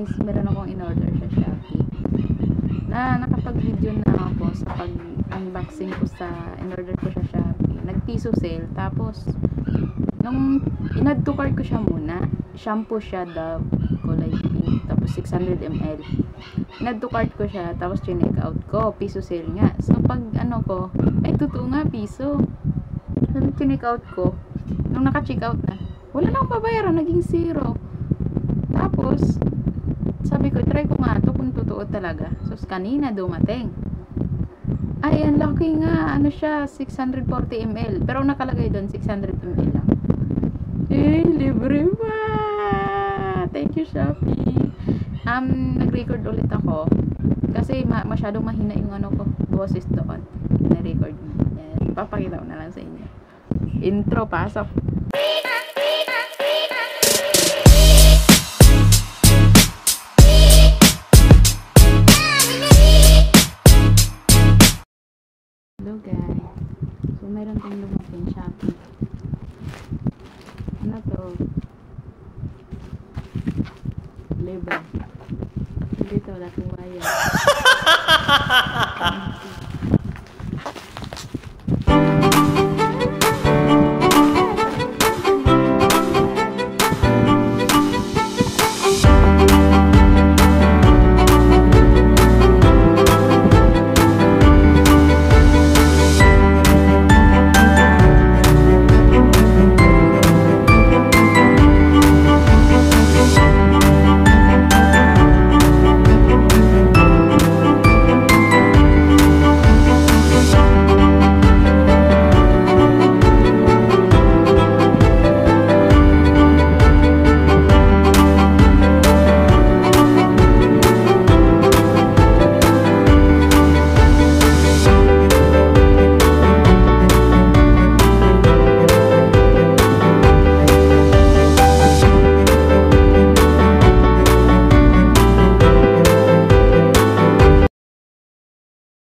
guys, meron akong in-order sa Shopee. Nakapag-video na ako sa pag-unboxing ko sa in-order ko sa Shopee. Nag-piso sale. Tapos, nung in-add to cart ko siya muna, shampoo siya, Dove, kulay pink. Tapos, 600 ml. In-add to cart ko siya. Tapos, chinek out ko. Piso sale nga. So, pag ano ko, ay, totoo nga, piso. So, chinek out ko. Nung naka-check out na, wala na akong babayaran. Naging 0. Tapos, sabi ko, try ko nga ito kung totoo talaga. So, kanina dumating. Ay, ang laki nga. Ano siya, 640 ml. Pero nakalagay doon, 600 ml lang. Eh, libre pa! Thank you, Shopee. Nag-record ulit ako. Kasi masyadong mahina yung ano ko, boses doon. Na-record. Yes. Papakita ko na lang sa inyo. Intro, pasok. Hello guys. So mayroon tayong dumating Shopee. Ano to? Libre. Dito wala kong wire.